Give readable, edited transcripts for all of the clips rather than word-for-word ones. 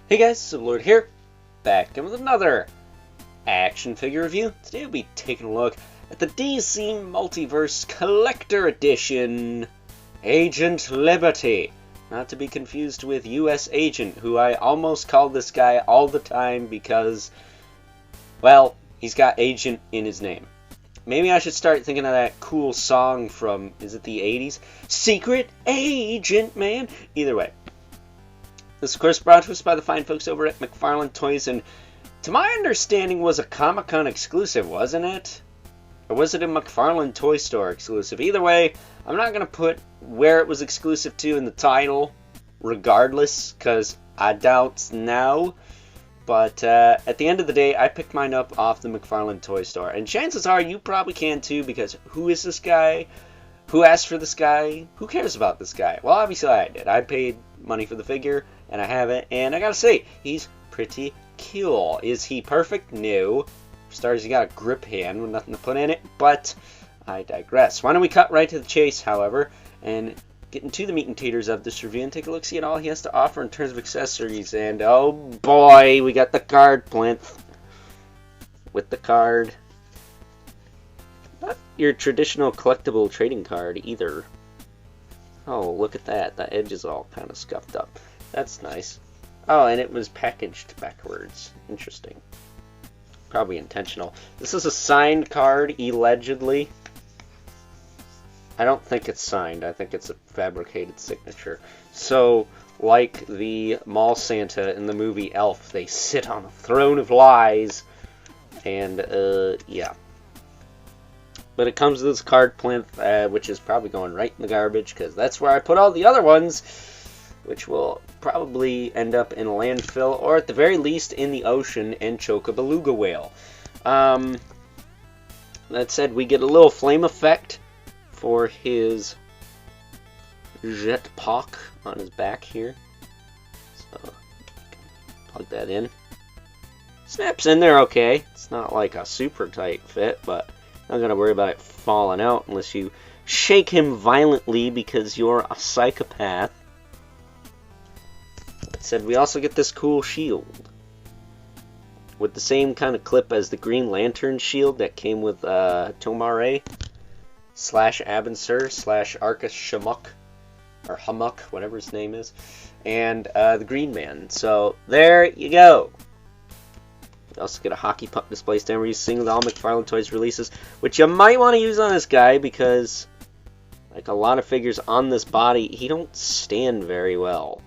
Hey guys, Lord here, back in with another action figure review. Today we'll be taking a look at the DC Multiverse Collector Edition Agent Liberty. Not to be confused with US Agent, who I almost call this guy all the time because, well, he's got Agent in his name. Maybe I should start thinking of that cool song from, is it the 80s? Secret Agent, man! Either way. This, of course, brought to us by the fine folks over at McFarlane Toys, and to my understanding was a Comic-Con exclusive, wasn't it? Or was it a McFarlane Toy Store exclusive? Either way, I'm not going to put where it was exclusive to in the title, regardless, because I doubt now. But at the end of the day, I picked mine up off the McFarlane Toy Store, and chances are you probably can too, because who is this guy? Who asked for this guy? Who cares about this guy? Well, obviously I did. I paid money for the figure, and I have it, and I gotta say, he's pretty cool. Is he perfect? No. For starters, he got a grip hand with nothing to put in it, but I digress. Why don't we cut right to the chase, however, and get into the meat and taters of this review and take a look-see at all he has to offer in terms of accessories. And oh boy, we got the card plinth with the card. Not your traditional collectible trading card either. Oh, look at that. The edge is all kind of scuffed up. That's nice. Oh, and it was packaged backwards. Interesting. Probably intentional. This is a signed card, allegedly. I don't think it's signed. I think it's a fabricated signature. So, like the mall Santa in the movie Elf, they sit on a throne of lies. And, yeah. But it comes with this card plinth, which is probably going right in the garbage, because that's where I put all the other ones, which will probably end up in a landfill, or at the very least in the ocean and choke a beluga whale. That said, we get a little flame effect for his jetpack on his back here. So, plug that in. Snaps in there okay. It's not like a super tight fit, but not going to worry about it falling out unless you shake him violently because you're a psychopath. That said, we also get this cool shield with the same kind of clip as the Green Lantern shield that came with Tomare / Abensur / Arcus Shamuk, or Hamuk, whatever his name is, and the Green Man. So there you go. You also get a hockey puck display stand using all McFarlane Toys releases, which you might want to use on this guy because, like a lot of figures on this body, he don't stand very well.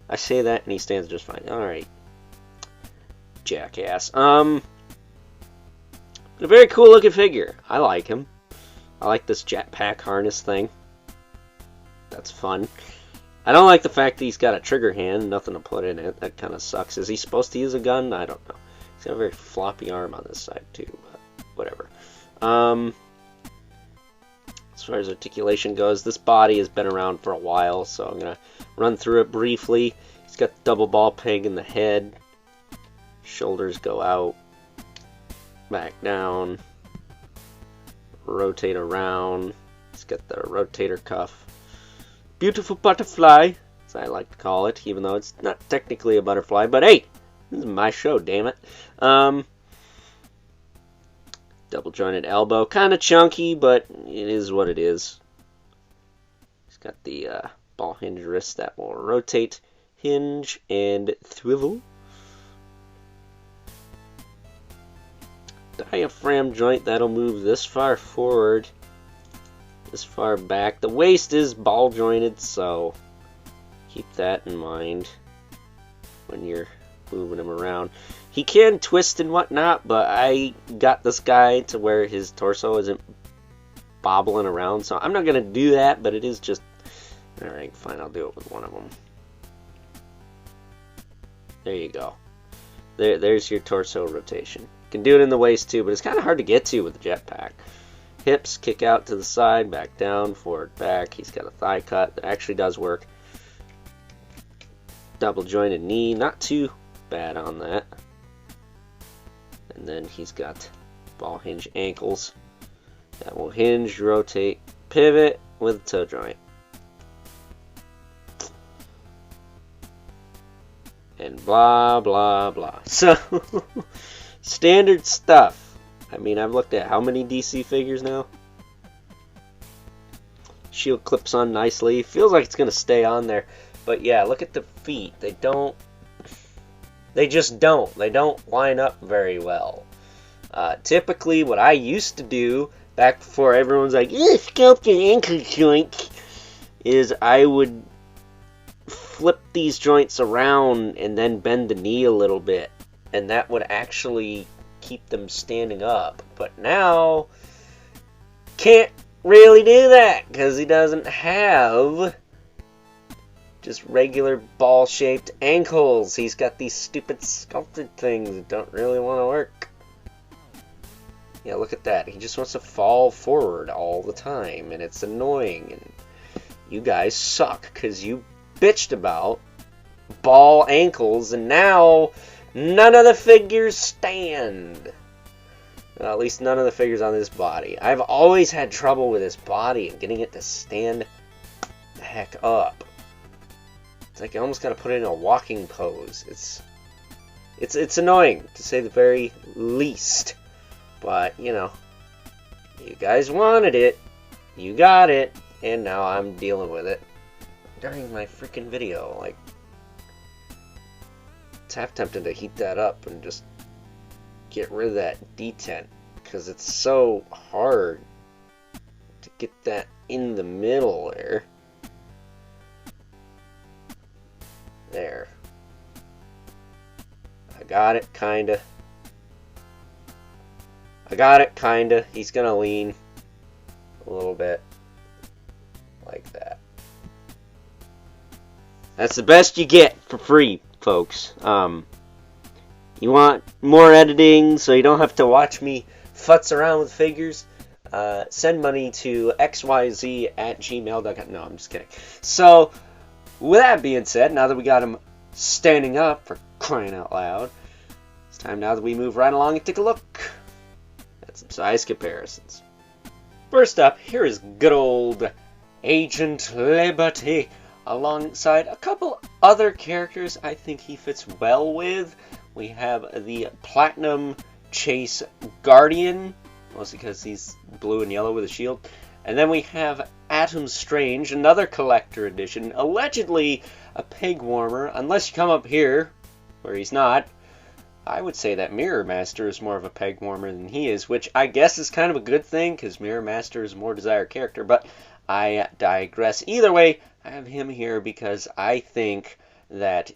I say that and he stands just fine. Alright. Jackass. A very cool looking figure. I like him. I like this jetpack harness thing. That's fun. I don't like the fact that he's got a trigger hand, nothing to put in it. That kind of sucks. Is he supposed to use a gun? I don't know. He's got a very floppy arm on this side too, but whatever. As far as articulation goes, this body has been around for a while, so I'm going to run through it briefly. He's got the double ball peg in the head. Shoulders go out. Back down. Rotate around. He's got the rotator cuff. Beautiful butterfly, as I like to call it, even though it's not technically a butterfly, but hey, this is my show, damn it. Double jointed elbow, kind of chunky, but it is what it is. He's got the ball hinge wrist that will rotate, hinge, and swivel. Diaphragm joint that'll move this far forward, this far back. The waist is ball jointed, so keep that in mind when you're moving him around. He can twist and whatnot, but I got this guy to where his torso isn't bobbling around, so I'm not going to do that, but it is just... Alright, fine, I'll do it with one of them. There you go. There's your torso rotation. You can do it in the waist too, but it's kind of hard to get to with the jetpack. Hips kick out to the side, back down, forward, back. He's got a thigh cut that actually does work. Double jointed knee, not too bad on that. And then he's got ball hinge ankles that will hinge, rotate, pivot with a toe joint. and blah, blah, blah. So, standard stuff. I mean, I've looked at how many DC figures now? Shield clips on nicely. Feels like it's going to stay on there. But yeah, look at the feet. They just don't. They don't line up very well. Typically, what I used to do, back before everyone's like, sculpt your ankle joint, is I would flip these joints around and then bend the knee a little bit. And that would actually keep them standing up. But now, can't really do that because he doesn't have just regular ball-shaped ankles. He's got these stupid sculpted things that don't really want to work. Yeah, look at that. He just wants to fall forward all the time, and it's annoying. And you guys suck because you bitched about ball ankles, and now none of the figures stand. Well, at least none of the figures on this body. I've always had trouble with this body and getting it to stand the heck up. It's like you almost got to put it in a walking pose. It's annoying, to say the very least. But, you know, you guys wanted it. You got it. And now I'm dealing with it during my freaking video. Like, it's half tempted to heat that up and just get rid of that detent, because it's so hard to get that in the middle there. There. I got it, kinda. I got it, kinda. He's gonna lean a little bit. Like that. That's the best you get for free, folks. You want more editing so you don't have to watch me futz around with figures? Send money to xyz@gmail.com. No, I'm just kidding. So, with that being said, now that we got him standing up, for crying out loud, it's time now that we move right along and take a look at some size comparisons. First up, here is good old Agent Liberty, alongside a couple other characters I think he fits well with. We have the Platinum Chase Guardian, mostly because he's blue and yellow with a shield. And then we have Adam Strange, another collector edition, allegedly a peg warmer, unless you come up here, where he's not. I would say that Mirror Master is more of a peg warmer than he is, which I guess is kind of a good thing, because Mirror Master is a more desired character, but I digress. Either way, I have him here because I think that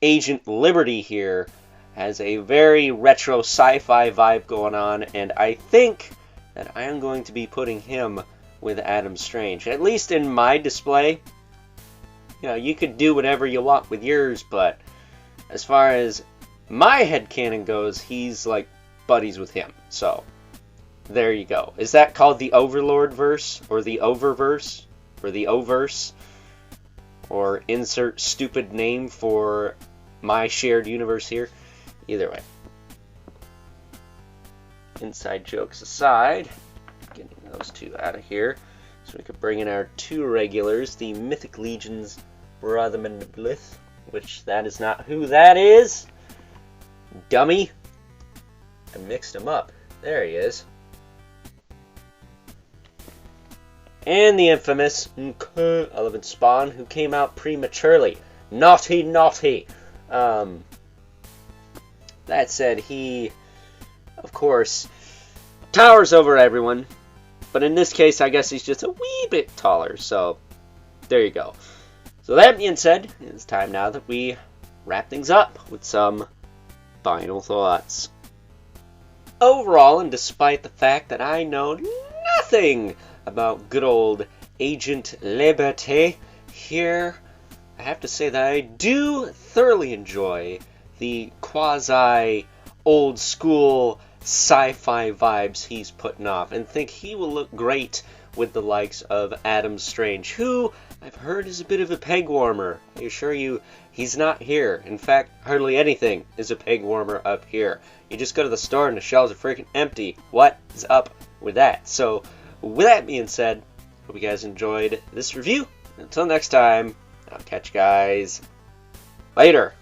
Agent Liberty here has a very retro sci-fi vibe going on, and I think that I am going to be putting him with Adam Strange, at least in my display. You know, you could do whatever you want with yours, but as far as my headcanon goes, he's like buddies with him. So, there you go. Is that called the Overlord verse, or the Oververse, or the Overse, or insert stupid name for my shared universe here? Either way. Inside jokes aside, getting those two out of here, so we could bring in our two regulars, the Mythic Legion's Brother Mandiblith, which that is not who that is. Dummy. I mixed him up. There he is. And the infamous Elephant Spawn, who came out prematurely. Naughty, naughty. That said, he, of course, towers over everyone. But in this case, I guess he's just a wee bit taller. So, there you go. So that being said, it's time now that we wrap things up with some final thoughts. Overall, and despite the fact that I know nothing about good old Agent Liberty, here I have to say that I do thoroughly enjoy the quasi old school sci-fi vibes he's putting off, and think he will look great with the likes of Adam Strange, who I've heard is a bit of a peg warmer. I assure you, he's not here. In fact, hardly anything is a peg warmer up here. You just go to the store and the shelves are freaking empty. What is up with that? So, with that being said, hope you guys enjoyed this review. Until next time, I'll catch you guys later.